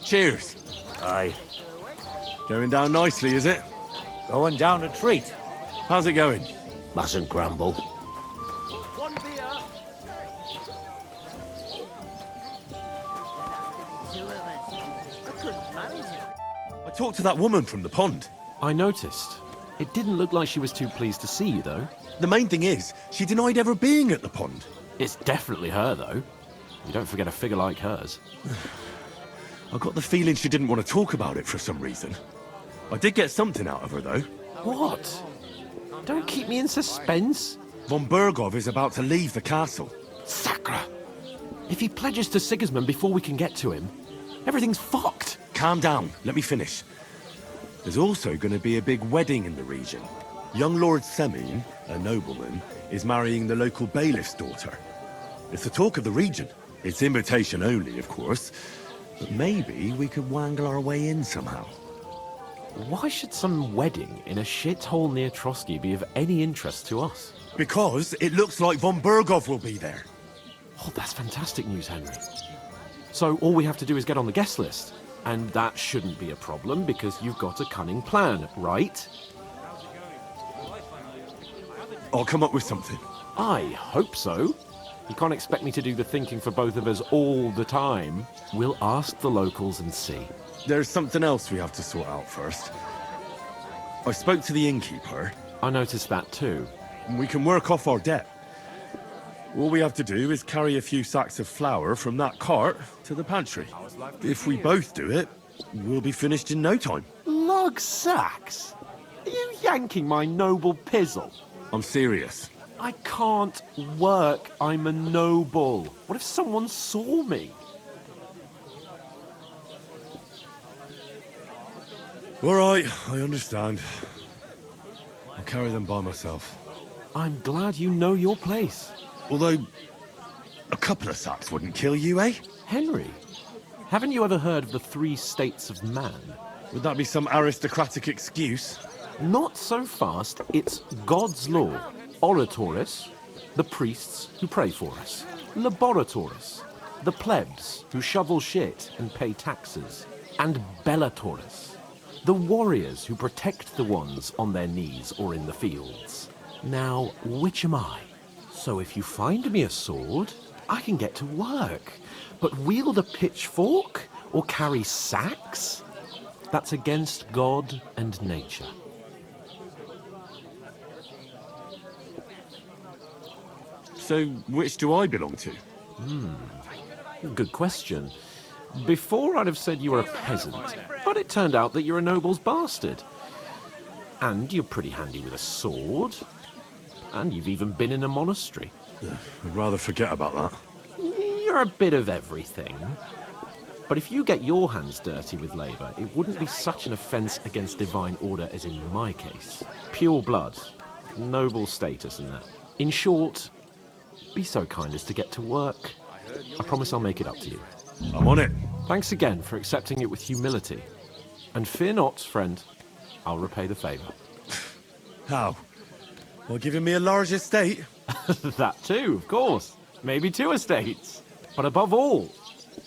Cheers. Aye. Going down nicely, is it? Going down a treat. How's it going? Mustn't grumble. One beer. I couldn't manage it. I talked to that woman from the pond. I noticed. It didn't look like she was too pleased to see you, though. The main thing is, she denied ever being at the pond. It's definitely her, though. You don't forget a figure like hers. I got the feeling she didn't want to talk about it for some reason. I did get something out of her, though. What? Don't keep me in suspense. Von Bergov is about to leave the castle. Sacra! If he pledges to Sigismund before we can get to him, everything's fucked. Calm down, let me finish. There's also going to be a big wedding in the region. Young Lord Semyon, a nobleman, is marrying the local bailiff's daughter. It's the talk of the region. It's invitation only, of course. But maybe we could wangle our way in somehow. Why should some wedding in a shithole near Trotsky be of any interest to us? Because it looks like Von Bergov will be there. Oh, that's fantastic news, Henry. So all we have to do is get on the guest list. And that shouldn't be a problem because you've got a cunning plan, right? I'll come up with something. I hope so. You can't expect me to do the thinking for both of us all the time. We'll ask the locals and see. There's something else we have to sort out first. I spoke to the innkeeper. I noticed that too. We can work off our debt. All we have to do is carry a few sacks of flour from that cart to the pantry. If we both do it, we'll be finished in no time. Lug sacks? Are you yanking my noble pizzle? I'm serious. I can't work. I'm a noble. What if someone saw me? All right, I understand. I'll carry them by myself. I'm glad you know your place. Although, a couple of sacks wouldn't kill you, eh? Henry, haven't you ever heard of the 3 states of man? Would that be some aristocratic excuse? Not so fast. It's God's law. Oratoris, the priests who pray for us. Laboratoris, the plebs who shovel shit and pay taxes. And Bellatoris, the warriors who protect the ones on their knees or in the fields. Now, which am I? So if you find me a sword, I can get to work. But wield a pitchfork or carry sacks? That's against God and nature. So, which do I belong to? Good question. Before I'd have said you were a peasant, but it turned out that you're a noble's bastard. And you're pretty handy with a sword. And you've even been in a monastery. I'd rather forget about that. You're a bit of everything. But if you get your hands dirty with labour, it wouldn't be such an offence against divine order as in my case. Pure blood, noble status and that. In short, be so kind as to get to work. I promise I'll make it up to you. I'm on it. Thanks again for accepting it with humility. And fear not, friend, I'll repay the favour. How? Well, giving me a large estate? That too, of course. Maybe 2 estates. But above all,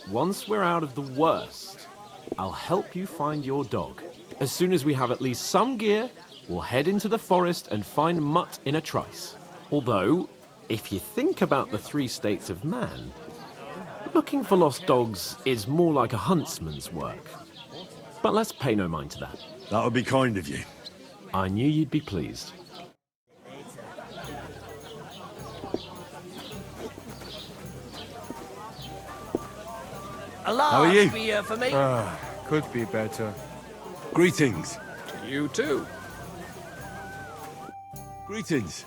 once we're out of the worst, I'll help you find your dog. As soon as we have at least some gear, we'll head into the forest and find Mutt in a trice. Although, if you think about the 3 states of man, looking for lost dogs is more like a huntsman's work. But let's pay no mind to that. That would be kind of you. I knew you'd be pleased. A How are you? large beer for me. Could be better. Greetings. You too. Greetings.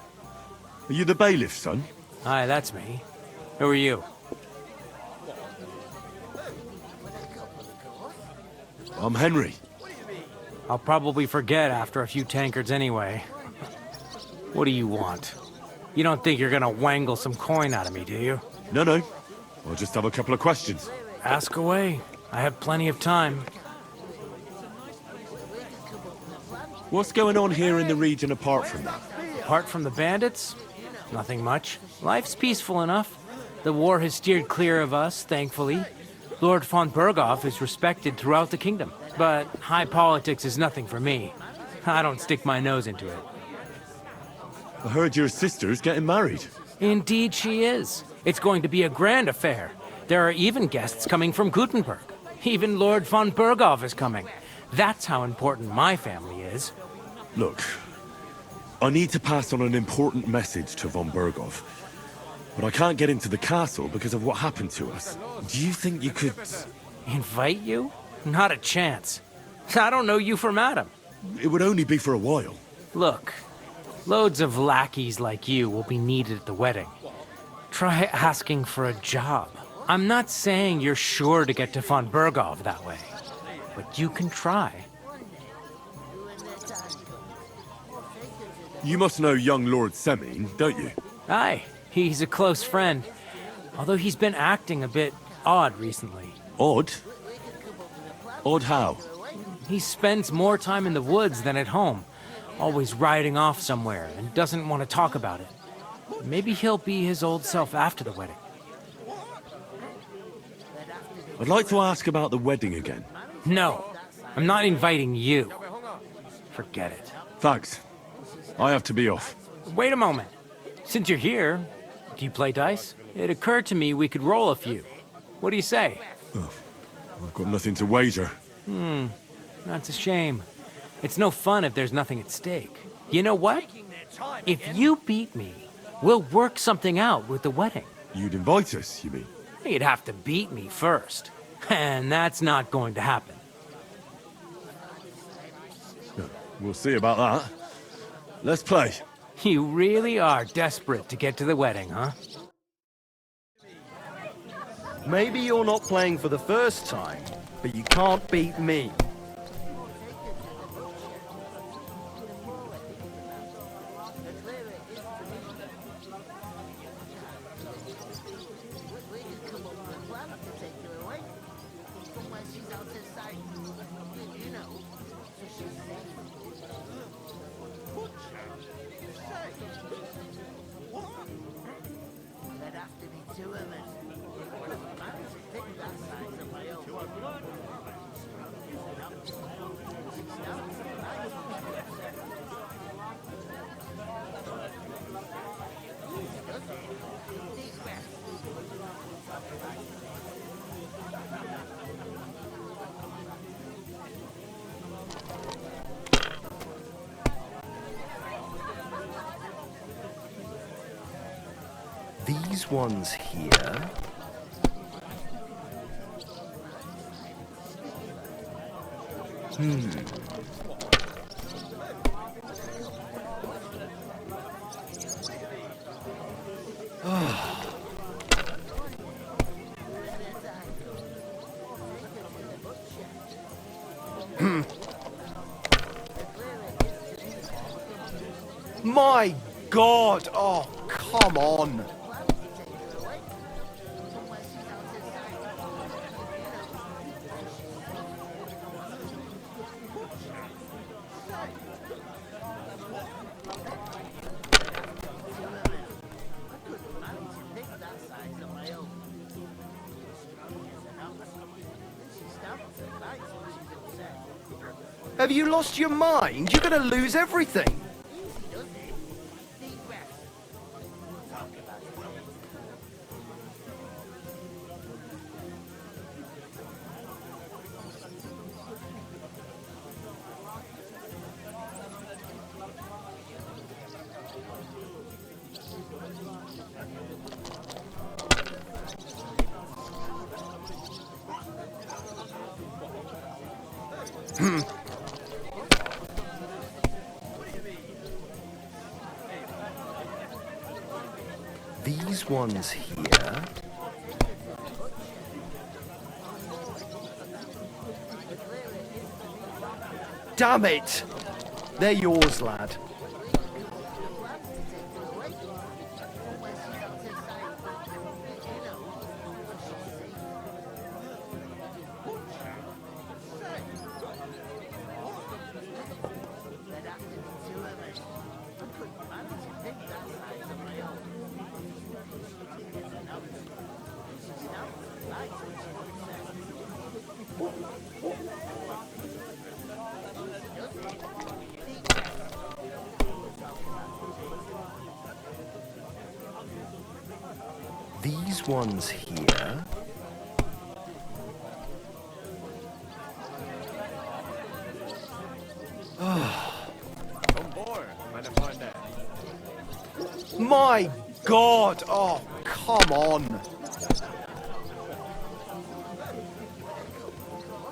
Are you the bailiff's son? Hi, that's me. Who are you? I'm Henry. I'll probably forget after a few tankards anyway. What do you want? You don't think you're gonna wangle some coin out of me, do you? No, no. I'll just have a couple of questions. Ask away. I have plenty of time. What's going on here in the region apart from that? Apart from the bandits, Nothing much. Life's peaceful enough. The war has steered clear of us, thankfully. Lord von Berghoff is respected throughout the kingdom. But high politics is nothing for me. I don't stick my nose into it. I heard your sister's getting married. Indeed she is. It's going to be a grand affair. There are even guests coming from Gutenberg. Even Lord von Berghoff is coming. That's how important my family is. Look, I need to pass on an important message to von Berghoff. But I can't get into the castle because of what happened to us. Do you think you could... Invite you? Not a chance. I don't know you from Adam. It would only be for a while. Look, loads of lackeys like you will be needed at the wedding. Try asking for a job. I'm not saying you're sure to get to von Berghoff that way, but you can try. You must know young Lord Semine, don't you? Aye, he's a close friend. Although he's been acting a bit odd recently. Odd? Odd how? He spends more time in the woods than at home, always riding off somewhere and doesn't want to talk about it. Maybe he'll be his old self after the wedding. I'd like to ask about the wedding again. No, I'm not inviting you. Forget it. Thanks. I have to be off. Wait a moment. Since you're here, do you play dice? It occurred to me we could roll a few. What do you say? I've got nothing to wager. That's a shame. It's no fun if there's nothing at stake. You know what? If you beat me, we'll work something out with the wedding. You'd invite us, you mean? You'd have to beat me first. And that's not going to happen. We'll see about that. Let's play. You really are desperate to get to the wedding, huh? Maybe you're not playing for the first time, but you can't beat me. These ones here. My God! Oh, come on! Have you lost your mind? You're gonna lose everything! These ones here. Damn it! They're yours, lad. these ones here. My God! Oh, come on!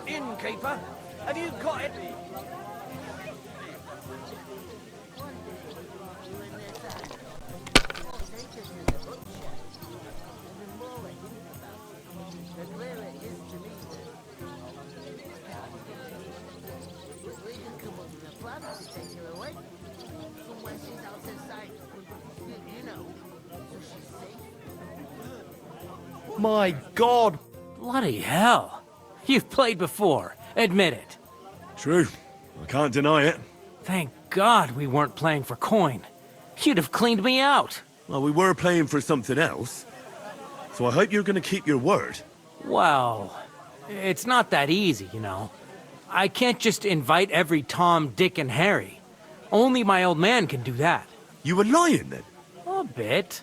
Innkeeper, have you got it? My God! Bloody hell. You've played before. Admit it. True. I can't deny it. Thank God we weren't playing for coin. You'd have cleaned me out. Well, we were playing for something else. So I hope you're going to keep your word. Well, it's not that easy, you know. I can't just invite every Tom, Dick, and Harry. Only my old man can do that. You were lying then? A bit.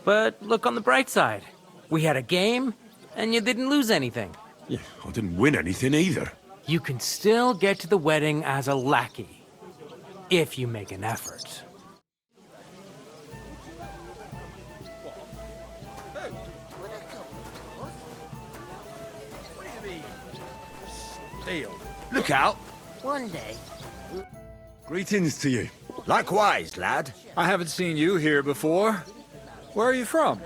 But look on the bright side. We had a game, and you didn't lose anything. Yeah, I didn't win anything either. You can still get to the wedding as a lackey. If you make an effort. Look out. One day, Greetings to you. Likewise, lad. I haven't seen you here before. Where are you from?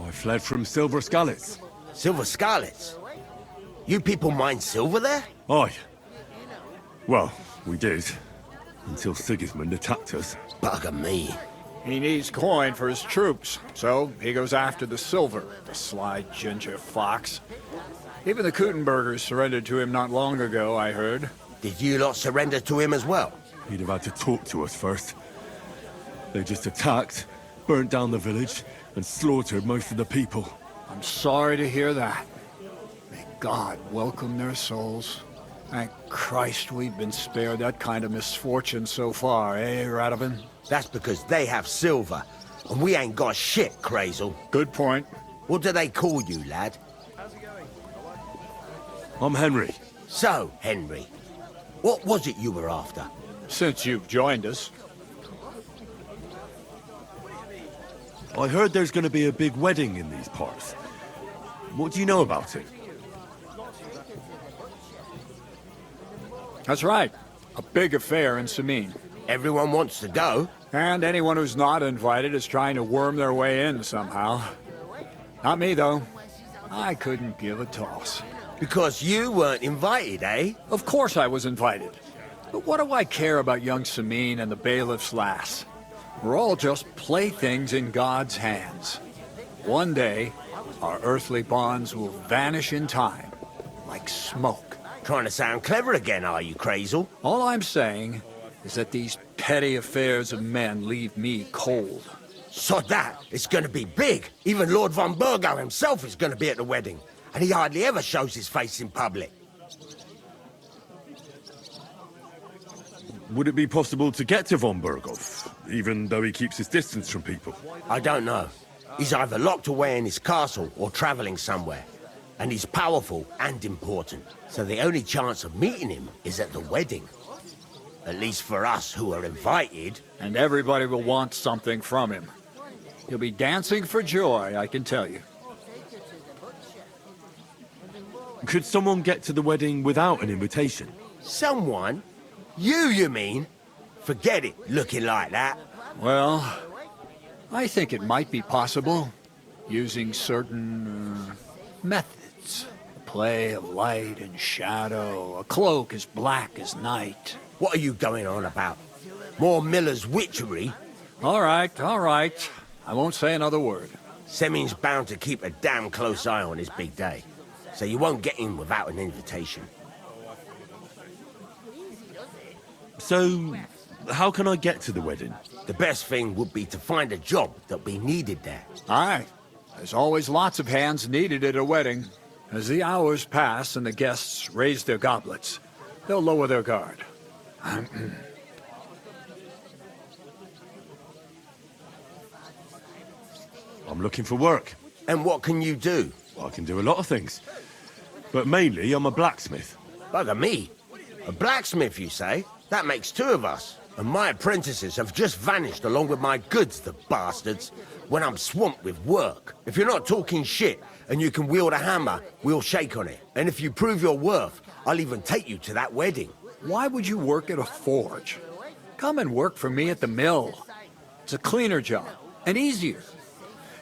I fled from Silver Scalets. Silver Scarlets. You people mine silver there? Aye. Well, we did. Until Sigismund attacked us. Bugger me. He needs coin for his troops, so he goes after the silver, the sly ginger fox. Even the Kuttenbergers surrendered to him not long ago, I heard. Did you lot surrender to him as well? He'd have had to talk to us first. They just attacked, burnt down the village, and slaughtered most of the people. I'm sorry to hear that. May God welcome their souls. Thank Christ we've been spared that kind of misfortune so far, eh, Radovan? That's because they have silver, and we ain't got shit, Crazel. Good point. What do they call you, lad? I'm Henry. So, Henry, what was it you were after? Since you've joined us. I heard there's going to be a big wedding in these parts. What do you know about it? That's right. A big affair in Samine. Everyone wants to go. And anyone who's not invited is trying to worm their way in somehow. Not me, though. I couldn't give a toss. Because you weren't invited, eh? Of course I was invited. But what do I care about young Samine and the bailiff's lass? We're all just playthings in God's hands. One day, our earthly bonds will vanish in time, like smoke. Trying to sound clever again, are you, Crazel? All I'm saying is that these petty affairs of men leave me cold. So that, it's gonna be big. Even Lord von Burgo himself is gonna be at the wedding. And he hardly ever shows his face in public. Would it be possible to get to von Burgov, even though he keeps his distance from people? I don't know. He's either locked away in his castle or traveling somewhere. And he's powerful and important. So the only chance of meeting him is at the wedding. At least for us who are invited. And everybody will want something from him. He'll be dancing for joy, I can tell you. Could someone get to the wedding without an invitation? Someone? You mean? Forget it, looking like that. Well, I think it might be possible, using certain methods. A play of light and shadow, a cloak as black as night. What are you going on about? More Miller's witchery? All right. I won't say another word. Semin's bound to keep a damn close eye on his big day. So you won't get in without an invitation. So, how can I get to the wedding? The best thing would be to find a job that'll be needed there. Aye. There's always lots of hands needed at a wedding. As the hours pass and the guests raise their goblets, they'll lower their guard. I'm looking for work. And what can you do? I can do a lot of things. But mainly, I'm a blacksmith. Bugger me. A blacksmith, you say? That makes two of us. And my apprentices have just vanished along with my goods, the bastards, when I'm swamped with work. If you're not talking shit and you can wield a hammer, we'll shake on it. And if you prove your worth, I'll even take you to that wedding. Why would you work at a forge? Come and work for me at the mill. It's a cleaner job, and easier.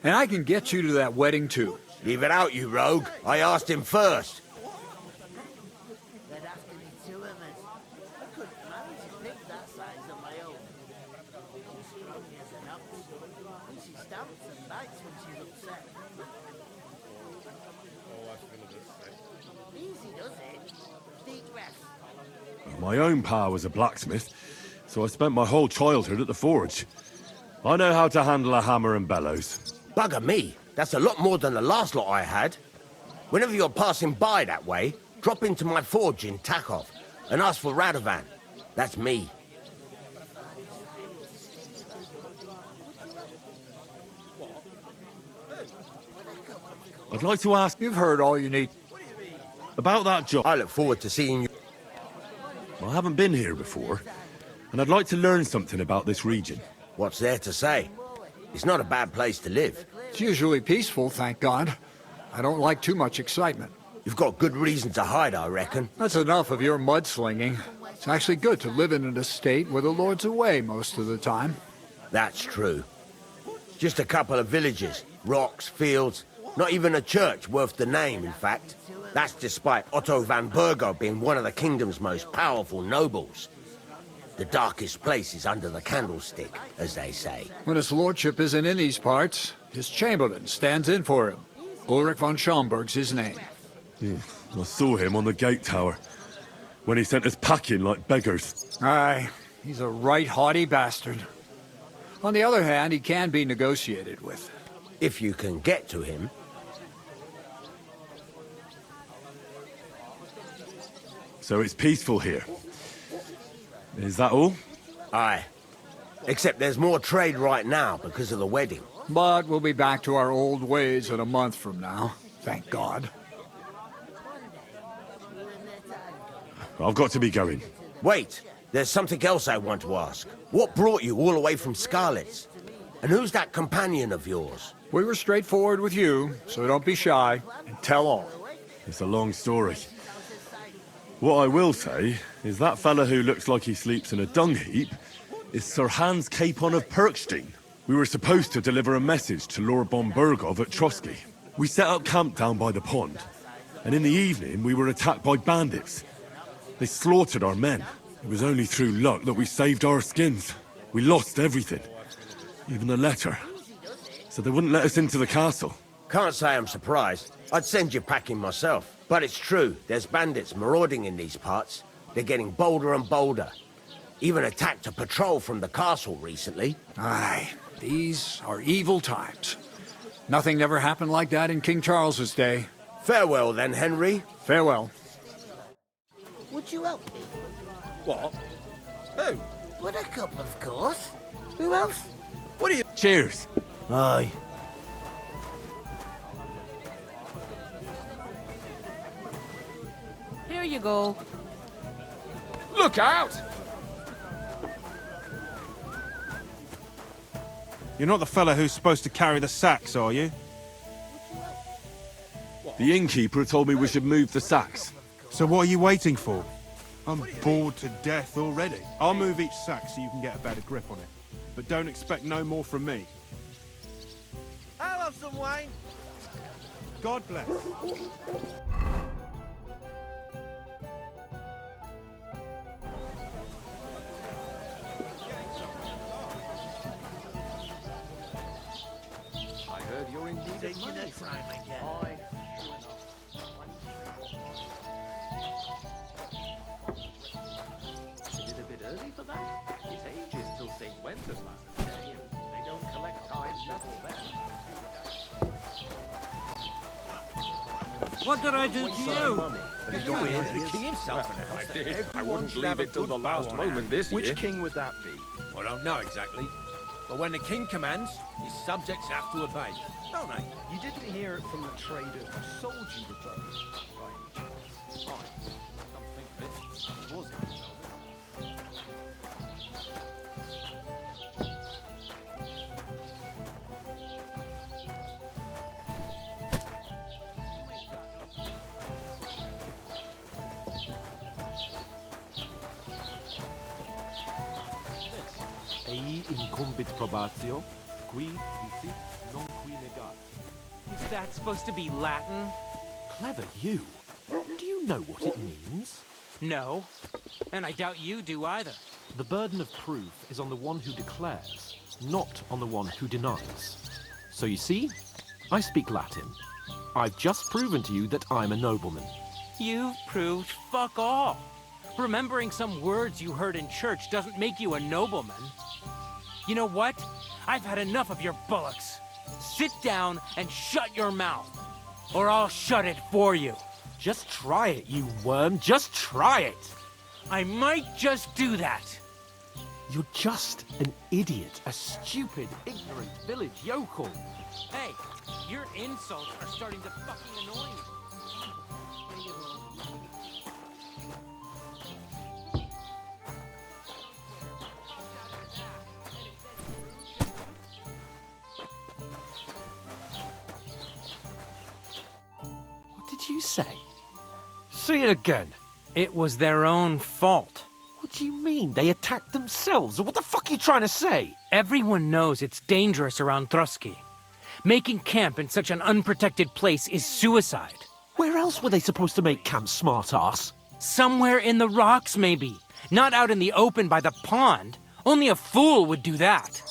And I can get you to that wedding, too. Leave it out, you rogue. I asked him first. There'd have to be two of us. I couldn't manage to pick that size on my own. She's strong as an ox. And she stamps and bites when she's upset. Easy does it. Deep breath. My own pa was a blacksmith, so I spent my whole childhood at the forge. I know how to handle a hammer and bellows. Bugger me. That's a lot more than the last lot I had. Whenever you're passing by that way, drop into my forge in Takov and ask for Radovan. That's me. I'd like to ask You've heard all you need. about that job. I look forward to seeing you. I haven't been here before, and I'd like to learn something about this region. What's there to say? It's not a bad place to live. It's usually peaceful, thank God. I don't like too much excitement. You've got good reason to hide, I reckon. That's enough of your mudslinging. It's actually good to live in an estate where the Lord's away most of the time. That's true. Just a couple of villages, rocks, fields, not even a church worth the name, in fact. That's despite Otto van Burgo being one of the kingdom's most powerful nobles. The darkest place is under the candlestick, as they say. When his lordship isn't in these parts, his chamberlain stands in for him. Ulrich von Schomberg's his name. I saw him on the gate tower, when he sent us packing like beggars. Aye, he's a right haughty bastard. On the other hand, he can be negotiated with. If you can get to him. So it's peaceful here. Is that all? Aye. Except there's more trade right now because of the wedding. But we'll be back to our old ways in a month from now. Thank God. I've got to be going. Wait, there's something else I want to ask. What brought you all the way from Scarlet's? And who's that companion of yours? We were straightforward with you, so don't be shy and tell all. It's a long story. What I will say is that fella who looks like he sleeps in a dung heap is Sir Hans Capon of Perkstein. We were supposed to deliver a message to Lord Bombergov at Trotsky. We set up camp down by the pond, and in the evening we were attacked by bandits. They slaughtered our men. It was only through luck that we saved our skins. We lost everything, even the letter. So they wouldn't let us into the castle. Can't say I'm surprised. I'd send you packing myself. But it's true, there's bandits marauding in these parts. They're getting bolder and bolder. Even attacked a patrol from the castle recently. Aye, these are evil times. Nothing never happened like that in King Charles's day. Farewell then, Henry. Farewell. Would you help me? What? Who? Buttercup, of course. Who else? What are you... Cheers. Aye. Here you go. Look out! You're not the fella who's supposed to carry the sacks, are you? The innkeeper told me we should move the sacks. So what are you waiting for? I'm bored to death already. I'll move each sack so you can get a better grip on it. But don't expect no more from me. I'll have some wine. God bless. I heard you're in need of Taking money. a time again. Is it a bit early for that? It's ages till St. Wenceslas Day, and they don't collect tithes level then. What did I do to you? The king himself and I did. I wouldn't leave it till the last moment this year. Which king would that be? I don't know exactly. But when the king commands, his subjects have to obey, don't they? You didn't hear it from the trader who sold you the boat. Right. Come think of it, was it? Ei incumbit probatio, qui dicit non qui negat. Is that supposed to be Latin? Clever you. Do you know what it means? No. And I doubt you do either. The burden of proof is on the one who declares, not on the one who denies. So you see, I speak Latin. I've just proven to you that I'm a nobleman. You've proved fuck all. Remembering some words you heard in church doesn't make you a nobleman. You know what? I've had enough of your bullocks. Sit down and shut your mouth, or I'll shut it for you. Just try it, you worm. Just try it. I might just do that. You're just an idiot, a stupid, ignorant village yokel. Hey, your insults are starting to fucking annoy me. What did you say? Say it again. It was their own fault. What do you mean? They attacked themselves? What the fuck are you trying to say? Everyone knows it's dangerous around Trotsky. Making camp in such an unprotected place is suicide. Where else were they supposed to make camp, smart-ass? Somewhere in the rocks, maybe. Not out in the open by the pond. Only a fool would do that.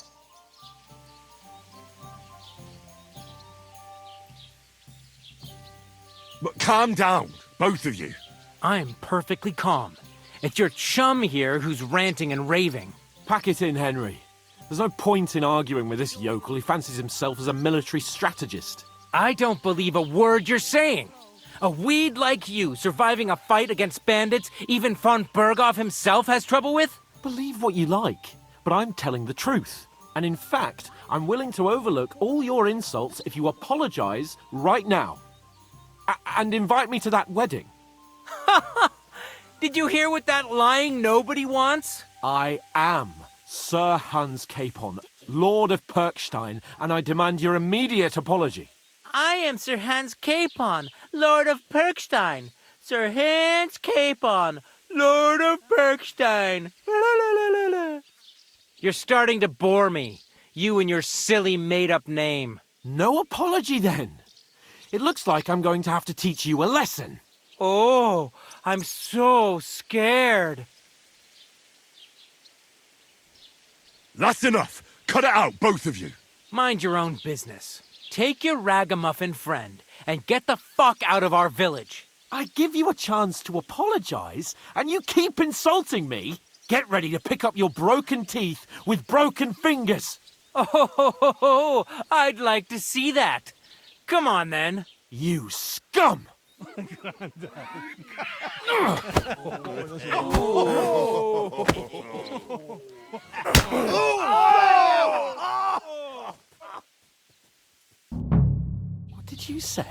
But calm down, both of you. I'm perfectly calm. It's your chum here who's ranting and raving. Pack it in, Henry. There's no point in arguing with this yokel. He fancies himself as a military strategist. I don't believe a word you're saying. A weed like you surviving a fight against bandits even von Berghoff himself has trouble with? Believe what you like, but I'm telling the truth. And in fact, I'm willing to overlook all your insults if you apologize right now. And invite me to that wedding. Did you hear what that lying nobody wants? I am Sir Hans Capon, Lord of Perkstein, and I demand your immediate apology. I am Sir Hans Capon, Lord of Perkstein. Sir Hans Capon, Lord of Perkstein. You're starting to bore me. You and your silly made-up name. No apology, then. It looks like I'm going to have to teach you a lesson. Oh, I'm so scared. That's enough. Cut it out, both of you. Mind your own business. Take your ragamuffin friend and get the fuck out of our village. I give you a chance to apologize, and you keep insulting me. Get ready to pick up your broken teeth with broken fingers. Oh, I'd like to see that. Come on, then. You scum! What did you say?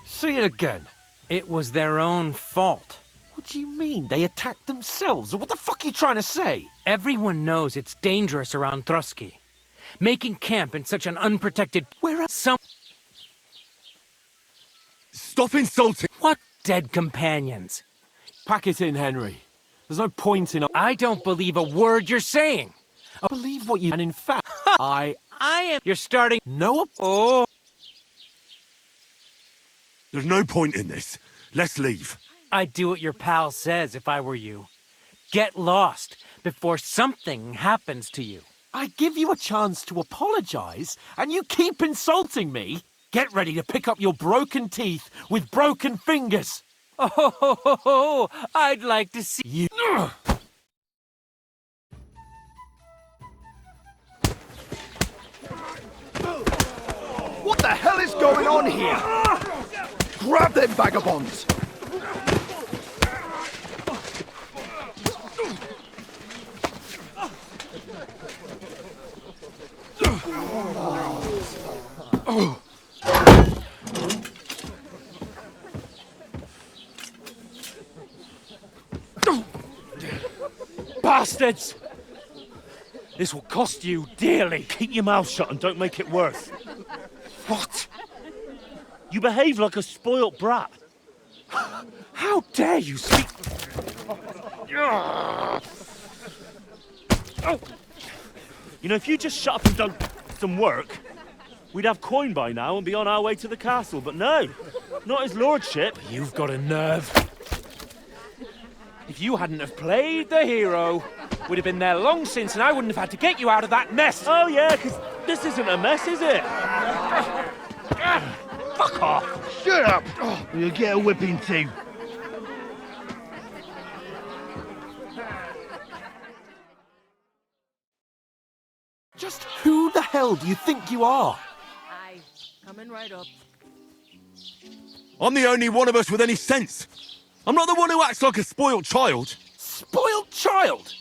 Say it again. It was their own fault. What do you mean? They attacked themselves? What the fuck are you trying to say? Everyone knows it's dangerous around Trotsky. Making camp in such an unprotected... Where some... Stop insulting. What dead companions? Pack it in, Henry. There's no point in... I don't believe a word you're saying. Believe what you... And in fact, I am... You're starting... No... Oh... There's no point in this. Let's leave. I'd do what your pal says if I were you. Get lost before something happens to you. I give you a chance to apologize, and you keep insulting me. Get ready to pick up your broken teeth with broken fingers. Oh, I'd like to see you. What the hell is going on here? Grab them vagabonds! Bastards! This will cost you dearly. Keep your mouth shut and don't make it worse. What? You behave like a spoilt brat. How dare you speak... You know, if you just shut up and done some work, we'd have coin by now and be on our way to the castle. But no, not his lordship. You've got a nerve. If you hadn't have played the hero, we'd have been there long since and I wouldn't have had to get you out of that mess. Oh yeah, because this isn't a mess, is it? Fuck off. Shut up! Or you'll get a whipping too. Just who the hell do you think you are? Aye, coming right up. I'm the only one of us with any sense. I'm not the one who acts like a spoilt child. Spoiled child?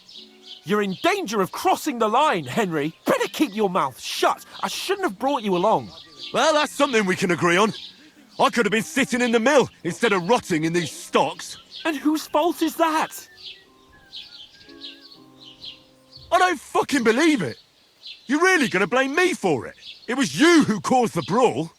You're in danger of crossing the line, Henry. Better keep your mouth shut. I shouldn't have brought you along. Well, that's something we can agree on. I could have been sitting in the mill instead of rotting in these stocks. And whose fault is that? I don't fucking believe it. You're really going to blame me for it? It was you who caused the brawl.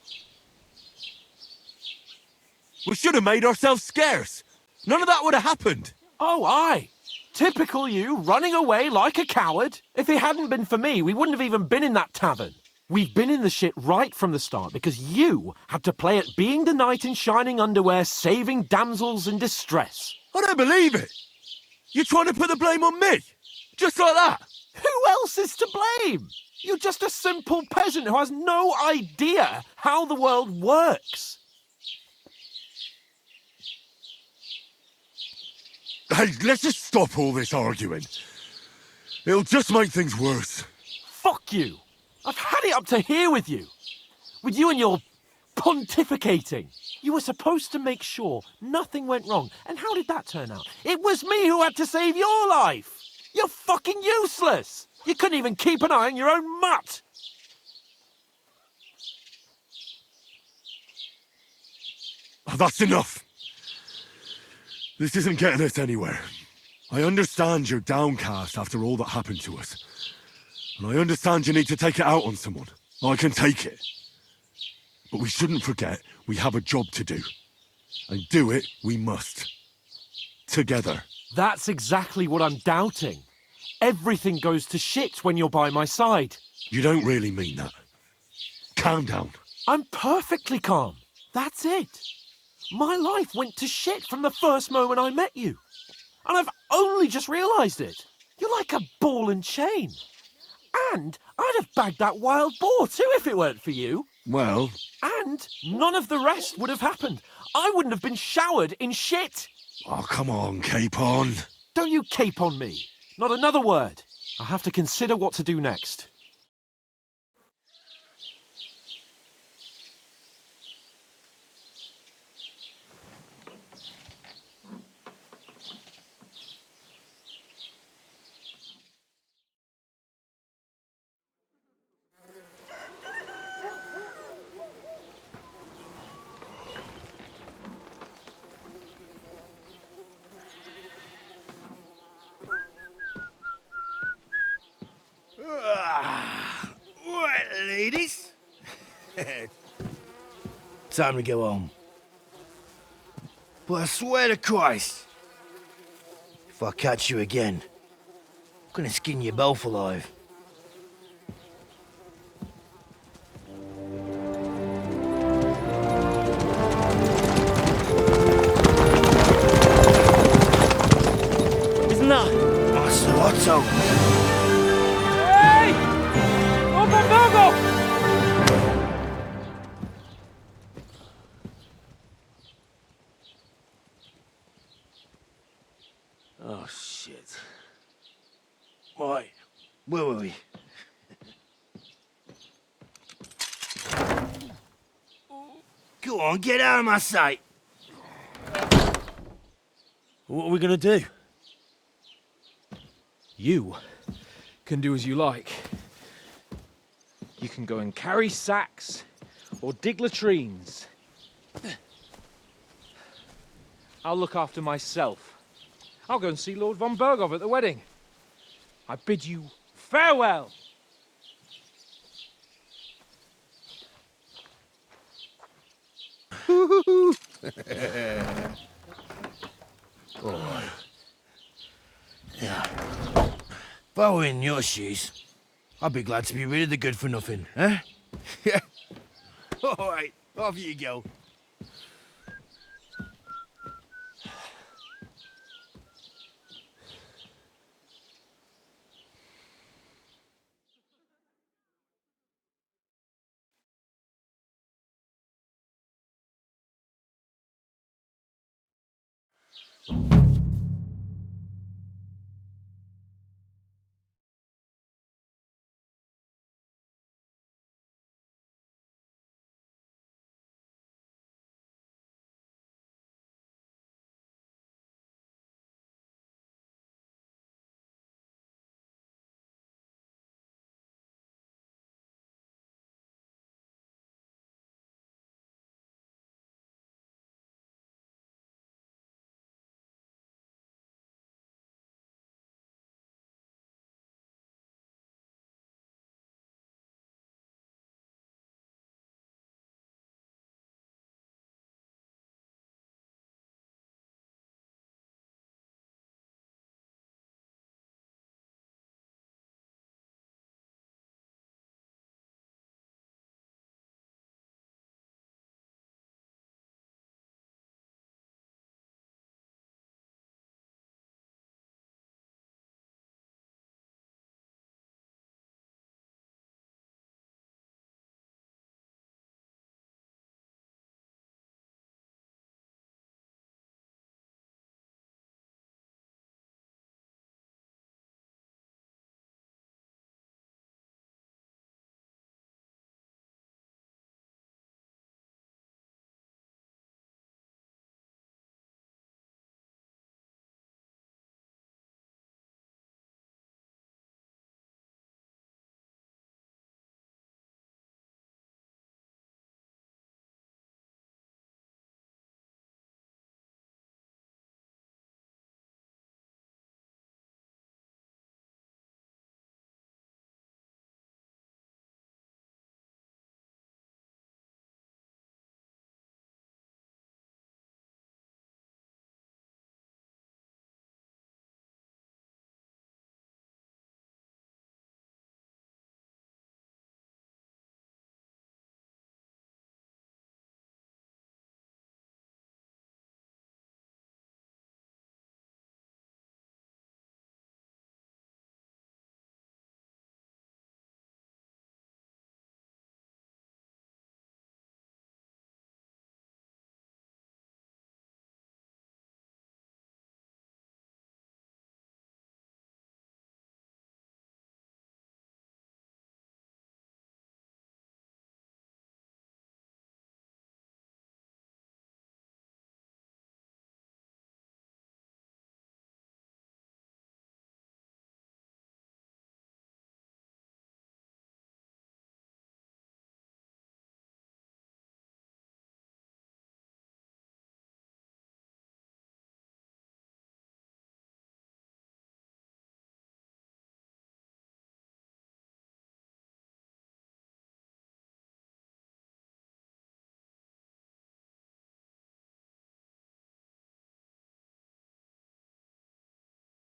We should have made ourselves scarce. None of that would have happened. Oh, aye. Typical you, running away like a coward. If it hadn't been for me, we wouldn't have even been in that tavern. We've been in the shit right from the start because you had to play at being the knight in shining underwear, saving damsels in distress. I don't believe it. You're trying to put the blame on me? Just like that? Who else is to blame? You're just a simple peasant who has no idea how the world works. Hey, let's just stop all this arguing. It'll just make things worse. Fuck you. I've had it up to here with you. With you and your pontificating. You were supposed to make sure nothing went wrong. And how did that turn out? It was me who had to save your life. You're fucking useless. You couldn't even keep an eye on your own mutt. Oh, that's enough. This isn't getting us anywhere. I understand you're downcast after all that happened to us. And I understand you need to take it out on someone. I can take it. But we shouldn't forget we have a job to do. And do it we must. Together. That's exactly what I'm doubting. Everything goes to shit when you're by my side. You don't really mean that. Calm down. I'm perfectly calm. That's it. My life went to shit from the first moment I met you. And I've only just realised it. You're like a ball and chain. And I'd have bagged that wild boar too if it weren't for you. Well... And none of the rest would have happened. I wouldn't have been showered in shit. Oh, come on, Capon. Don't you cape on me. Not another word. I'll have to consider what to do next. Right, ladies. Time to go home. But I swear to Christ, if I catch you again, I'm gonna skin you both alive. Isn't that? Master Otto! Oh, shit. Right. Where were we? Go on, get out of my sight! What are we gonna do? You can do as you like. You can go and carry sacks or dig latrines. I'll look after myself. I'll go and see Lord von Berghoff at the wedding. I bid you farewell. Oh. Yeah. If I were in your shoes, I'd be glad to be rid of the good for nothing, eh? Yeah. All right, off you go.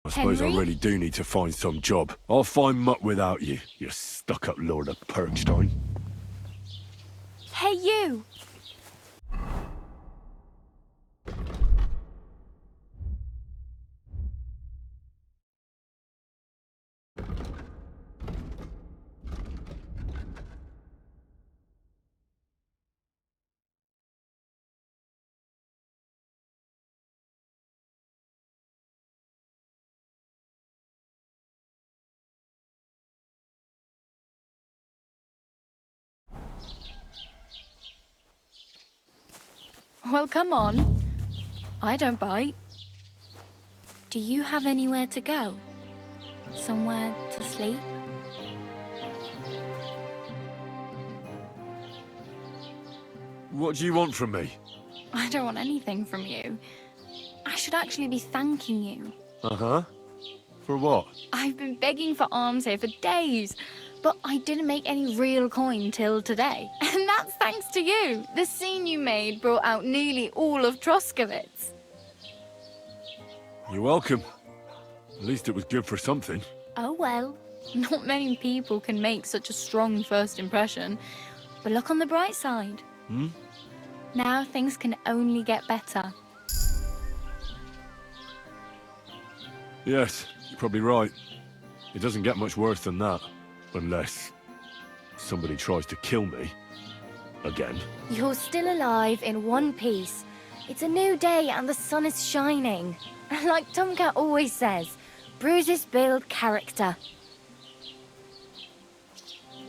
I suppose I Henry? really do need to find some job. I'll find mutt without you, you stuck-up Lord of Perkstein. Hey, you! Well, come on. I don't bite. Do you have anywhere to go? Somewhere to sleep? What do you want from me? I don't want anything from you. I should actually be thanking you. Uh-huh. For what? I've been begging for alms here for days, but I didn't make any real coin till today. And that's thanks to you. The scene you made brought out nearly all of Troskowitz. You're welcome. At least it was good for something. Oh well, not many people can make such a strong first impression. But look on the bright side. Hmm? Now things can only get better. Yes, you're probably right. It doesn't get much worse than that. Unless somebody tries to kill me. Again. You're still alive in one piece. It's a new day and the sun is shining. Like Tomcat always says, bruises build character.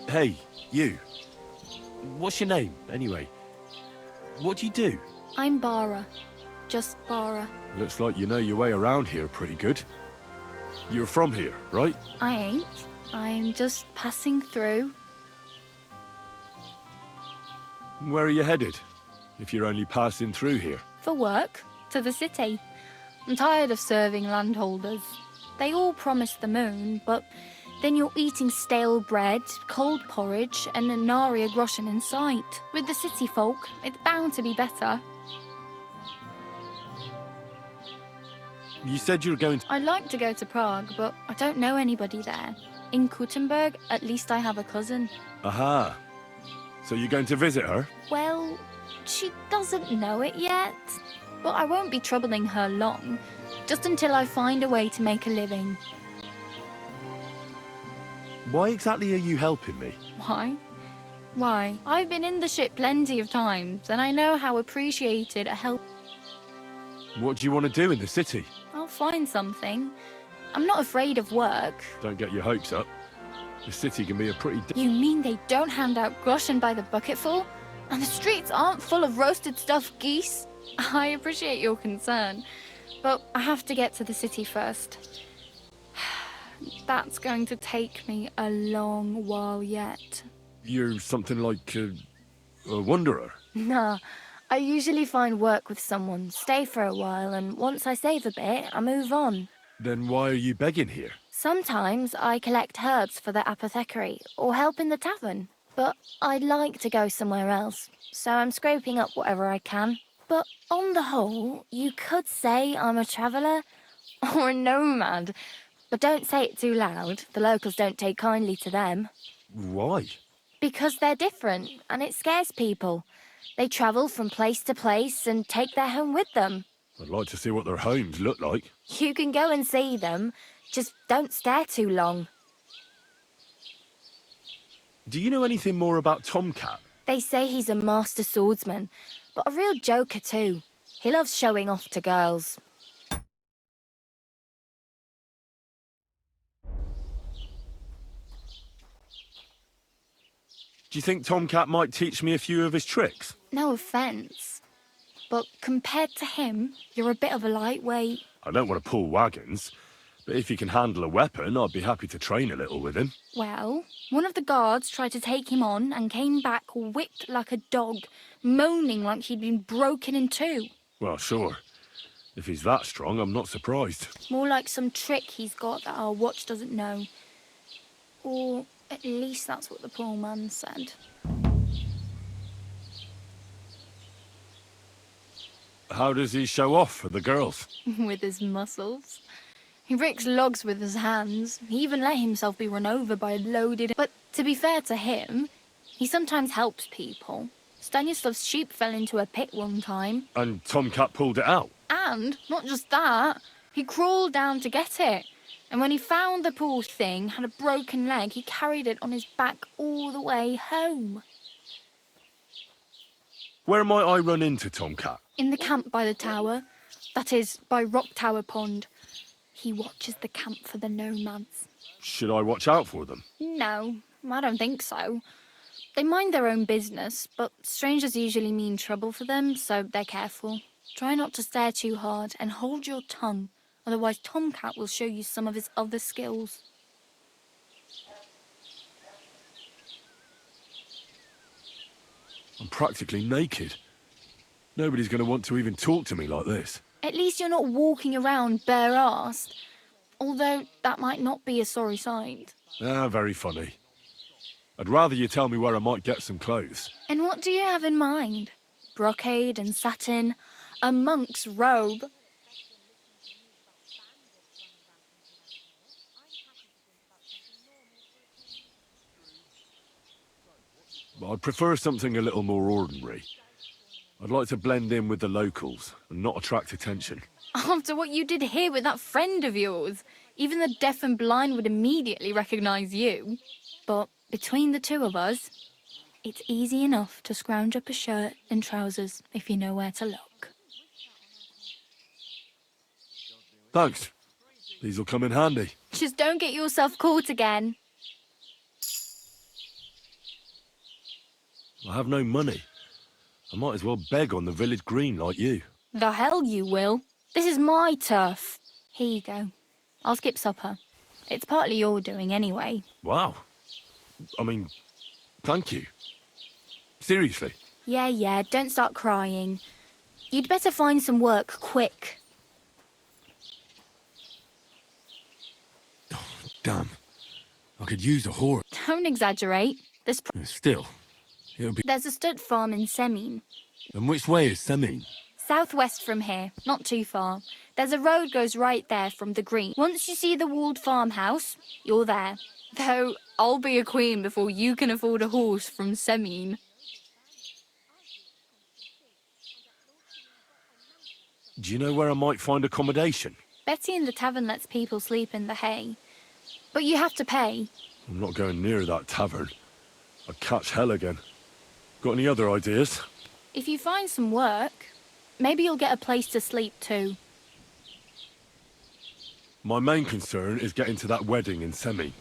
Hey, you. What's your name, anyway? What do you do? I'm Bara. Just Bara. Looks like you know your way around here pretty good. You're from here, right? I ain't. I'm just passing through. Where are you headed? If you're only passing through here. For work. To the city. I'm tired of serving landholders. They all promise the moon, but then you're eating stale bread, cold porridge, and a nary a groschen in sight. With the city folk, it's bound to be better. You said you were going to... I'd like to go to Prague, but I don't know anybody there. In Kuttenberg, at least I have a cousin. Aha. So you're going to visit her? Well, she doesn't know it yet. But I won't be troubling her long. Just until I find a way to make a living. Why exactly are you helping me? Why? Why? I've been in the ship plenty of times, and I know how appreciated a help... What do you want to do in the city? I'll find something. I'm not afraid of work. Don't get your hopes up. The city can be a pretty... You mean they don't hand out groschen by the bucketful? And the streets aren't full of roasted stuffed geese? I appreciate your concern, but I have to get to the city first. That's going to take me a long while yet. You're something like a wanderer? Nah, I usually find work with someone, stay for a while, and once I save a bit, I move on. Then why are you begging here? Sometimes I collect herbs for the apothecary, or help in the tavern. But I'd like to go somewhere else, so I'm scraping up whatever I can. But on the whole, you could say I'm a traveller or a nomad. But don't say it too loud. The locals don't take kindly to them. Why? Because they're different, and it scares people. They travel from place to place and take their home with them. I'd like to see what their homes look like. You can go and see them. Just don't stare too long. Do you know anything more about Tomcat? They say he's a master swordsman, but a real joker too. He loves showing off to girls. Do you think Tomcat might teach me a few of his tricks? No offence, but compared to him, you're a bit of a lightweight. I don't want to pull wagons, but if he can handle a weapon, I'd be happy to train a little with him. Well, one of the guards tried to take him on and came back whipped like a dog, moaning like he'd been broken in two. Well, sure. If he's that strong, I'm not surprised. More like some trick he's got that our watch doesn't know. Or at least that's what the poor man said. How does he show off for the girls? With his muscles. He breaks logs with his hands. He even let himself be run over by a loaded... But to be fair to him, he sometimes helps people. Stanislav's sheep fell into a pit one time. And Tomcat pulled it out? And, not just that, he crawled down to get it. And when he found the poor thing had a broken leg, he carried it on his back all the way home. Where might I run into Tomcat? In the camp by the tower. That is, by Rock Tower Pond. He watches the camp for the nomads. Should I watch out for them? No, I don't think so. They mind their own business, but strangers usually mean trouble for them, so they're careful. Try not to stare too hard and hold your tongue, otherwise Tomcat will show you some of his other skills. I'm practically naked. Nobody's going to want to even talk to me like this. At least you're not walking around bare-assed. Although that might not be a sorry sight. Ah, very funny. I'd rather you tell me where I might get some clothes. And what do you have in mind? Brocade and satin? A monk's robe? I'd prefer something a little more ordinary. I'd like to blend in with the locals and not attract attention. After what you did here with that friend of yours, even the deaf and blind would immediately recognize you. But between the two of us, it's easy enough to scrounge up a shirt and trousers if you know where to look. Thanks. These'll come in handy. Just don't get yourself caught again. I have no money. I might as well beg on the village green like you. The hell you will. This is my turf. Here you go. I'll skip supper. It's partly your doing anyway. Wow. I mean, thank you. Seriously. Yeah, don't start crying. You'd better find some work quick. Oh, damn. I could use a horse. Don't exaggerate. Still, it'll be... There's a stud farm in Semine. And which way is Semine? Southwest from here, not too far. There's a road goes right there from the green. Once you see the walled farmhouse, you're there. Though, I'll be a queen before you can afford a horse from Semine. Do you know where I might find accommodation? Betty in the tavern lets people sleep in the hay. But you have to pay. I'm not going near that tavern. I'd catch hell again. Got any other ideas? If you find some work, maybe you'll get a place to sleep too. My main concern is getting to that wedding in Semine.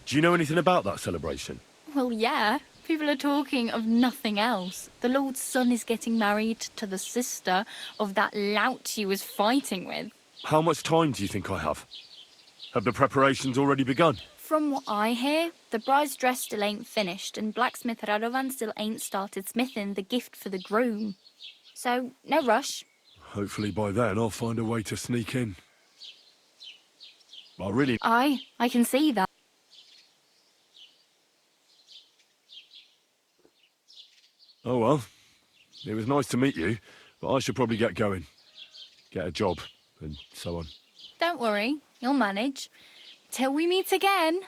Do you know anything about that celebration? Well, yeah. People are talking of nothing else. The Lord's son is getting married to the sister of that lout he was fighting with. How much time do you think I have? Have the preparations already begun? From what I hear, the bride's dress still ain't finished, and blacksmith Radovan still ain't started smithing the gift for the groom. So, no rush. Hopefully by then I'll find a way to sneak in. I can see that. Oh well, it was nice to meet you, but I should probably get going. Get a job, and so on. Don't worry, you'll manage. Till we meet again.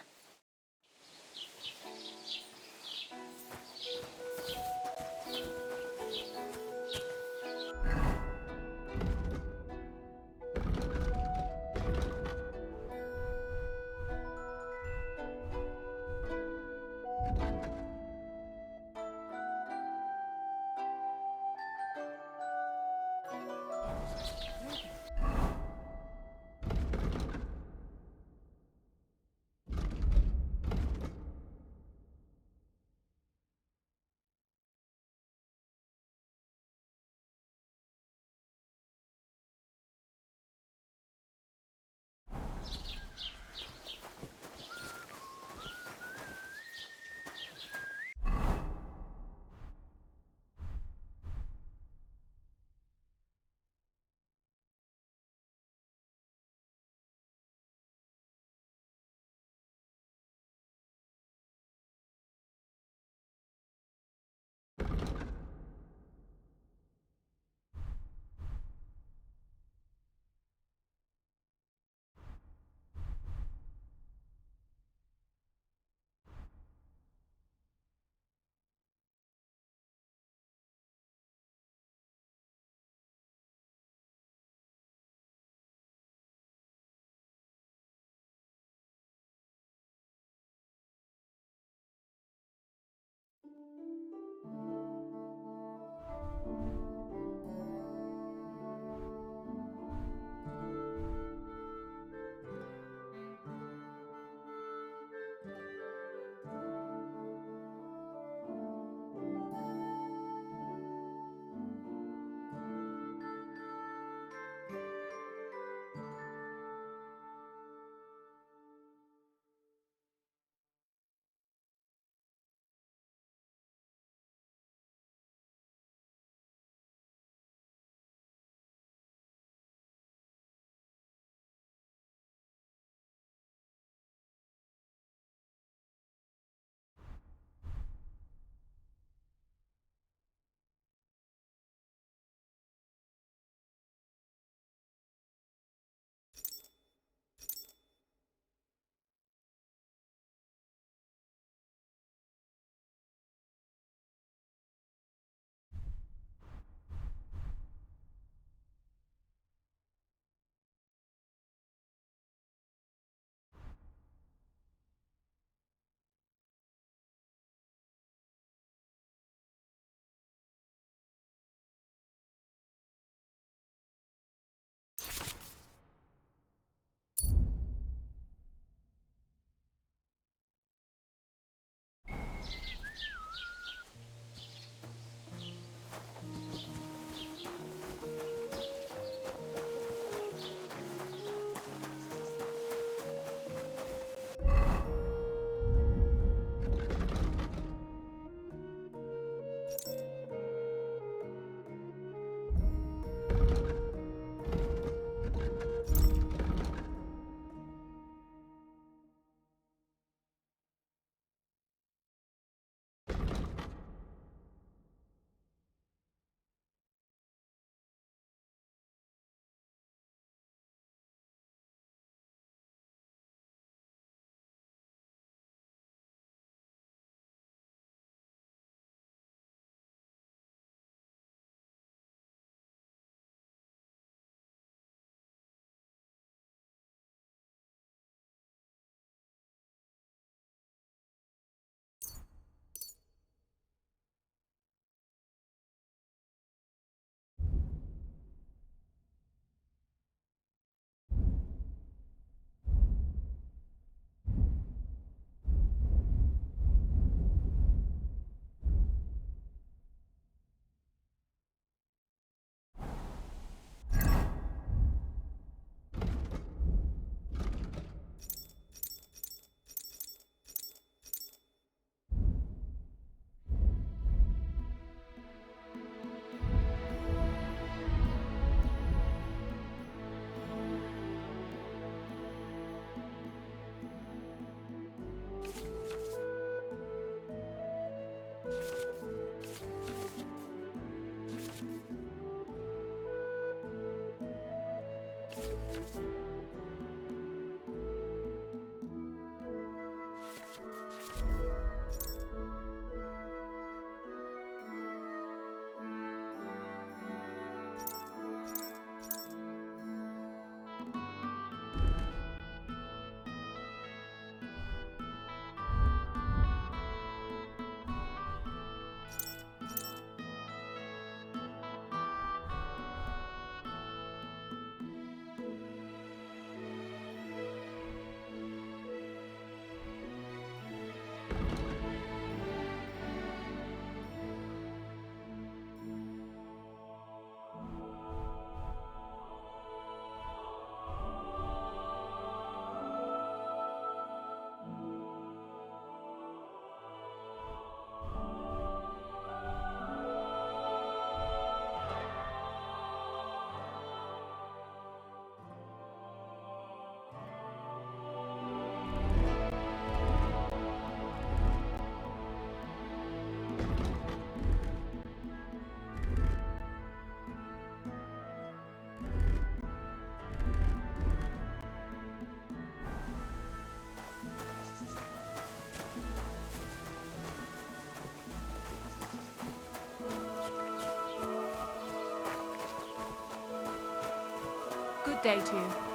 Good day to you.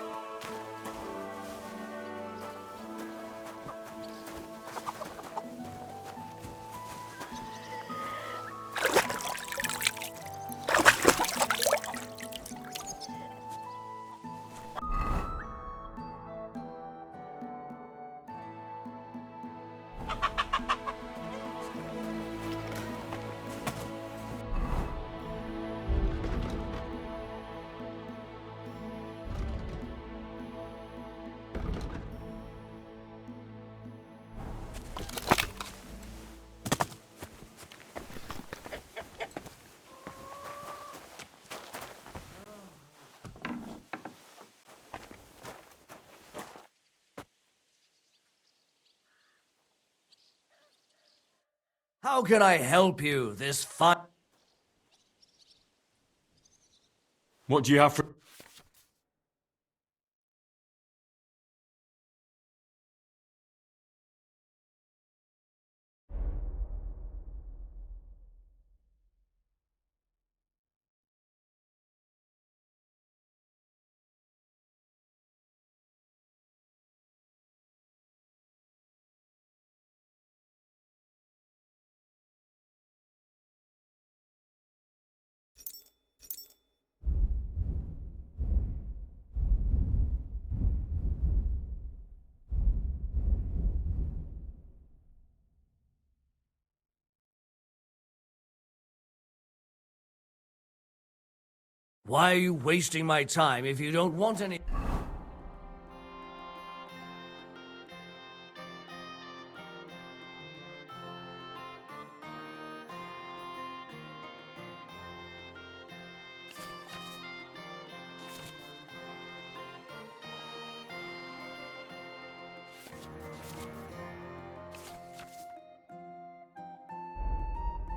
How can I help you this fun? What do you have for... Why are you wasting my time if you don't want any?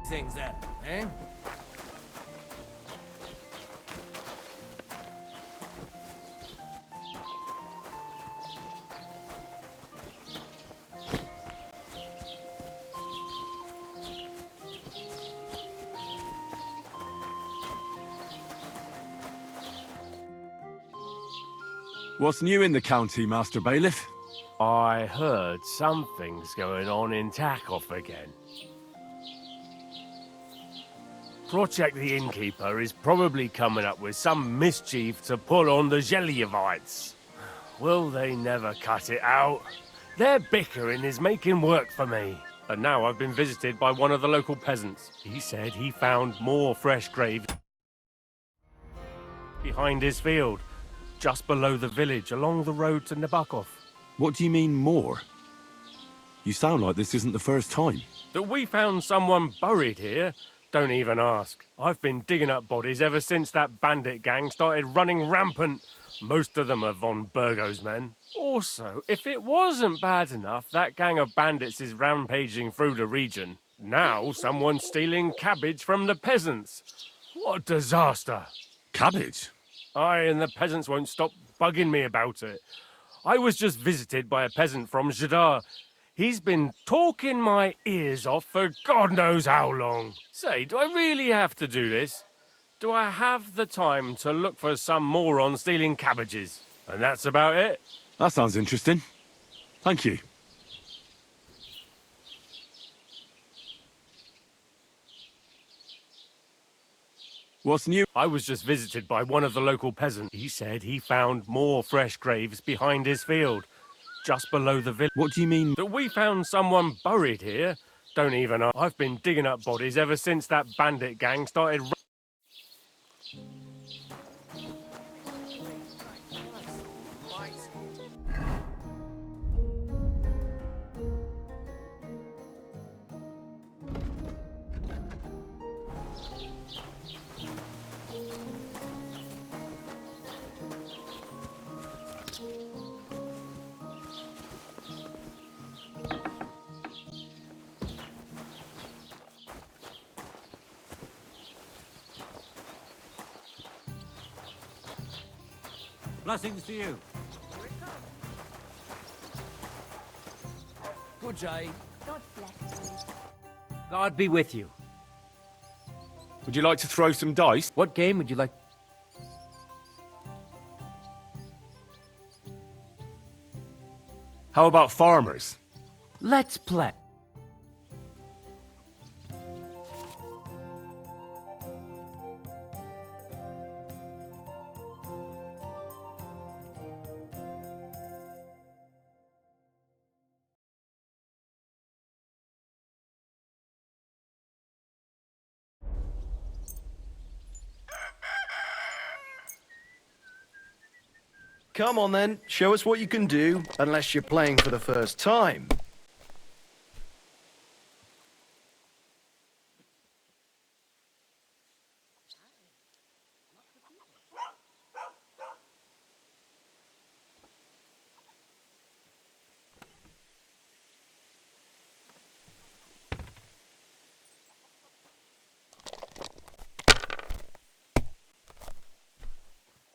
Things then, eh? What's new in the county, Master Bailiff? I heard something's going on in Takoff again. Project the Innkeeper is probably coming up with some mischief to pull on the Gelievites. Will they never cut it out? Their bickering is making work for me. And now I've been visited by one of the local peasants. He said he found more fresh graves behind his field, just below the village, along the road to Nabokov. What do you mean, more? You sound like this isn't the first time. That we found someone buried here? Don't even ask. I've been digging up bodies ever since that bandit gang started running rampant. Most of them are von Burgo's men. Also, if it wasn't bad enough, that gang of bandits is rampaging through the region. Now someone's stealing cabbage from the peasants. What a disaster. Cabbage? Aye, and the peasants won't stop bugging me about it. I was just visited by a peasant from Jadar. He's been talking my ears off for God knows how long. Say, do I really have to do this? Do I have the time to look for some moron stealing cabbages? And that's about it. That sounds interesting. Thank you. What's new? I was just visited by one of the local peasants. He said he found more fresh graves behind his field, just below the village. What do you mean? That we found someone buried here. Don't even know. I've been digging up bodies ever since that bandit gang started. Blessings to you. Good day. God bless you. God be with you. Would you like to throw some dice? What game would you like? How about farmers? Let's play. Come on then, show us what you can do, unless you're playing for the first time.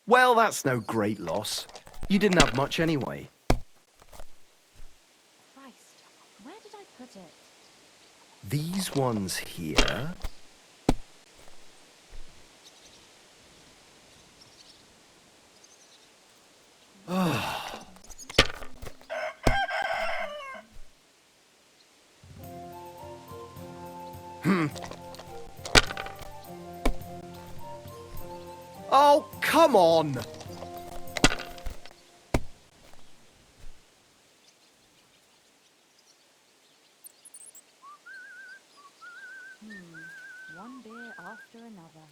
Well, that's no great loss. You didn't have much anyway. Christ, where did I put it? These ones here... Oh, come on! One beer after another.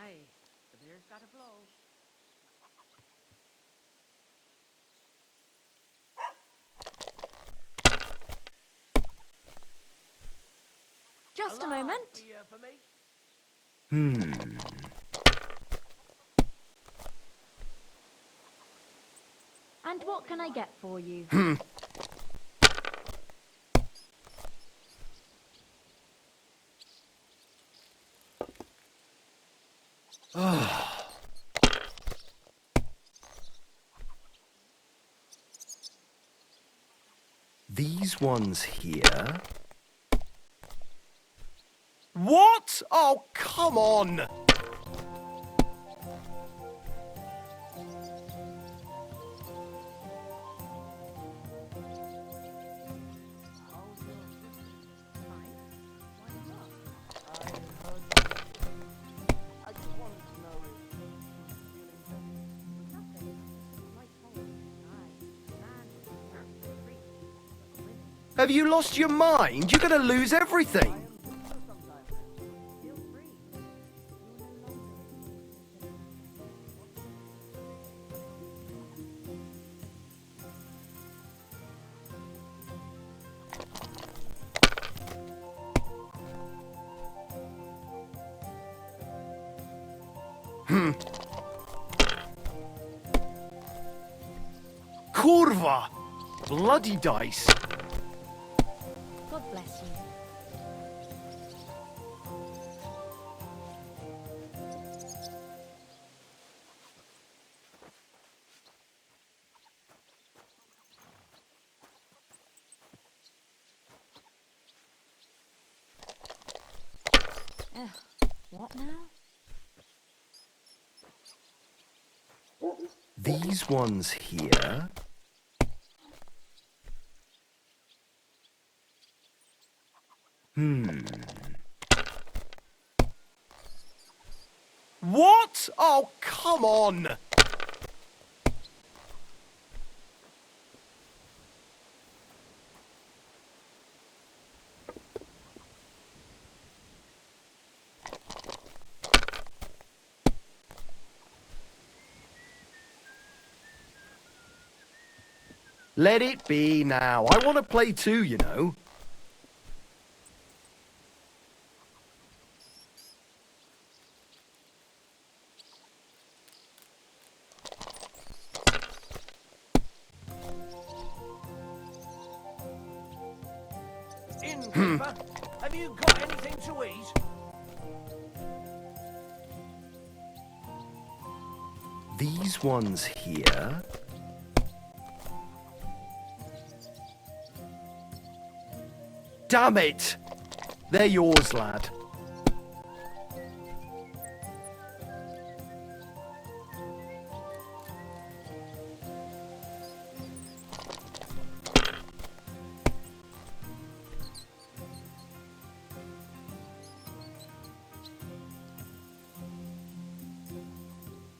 Aye, the beer's got to blow. Just a moment. And what can I get for you? These ones here... What? Oh, come on! Have you lost your mind? You're gonna lose everything! Kurva! Bloody dice! God Bless you. What now? These ones here. What? Oh, come on! Let it be now. I want to play too, you know. Innkeeper, have you got anything to eat? These ones here. Damn it! They're yours, lad.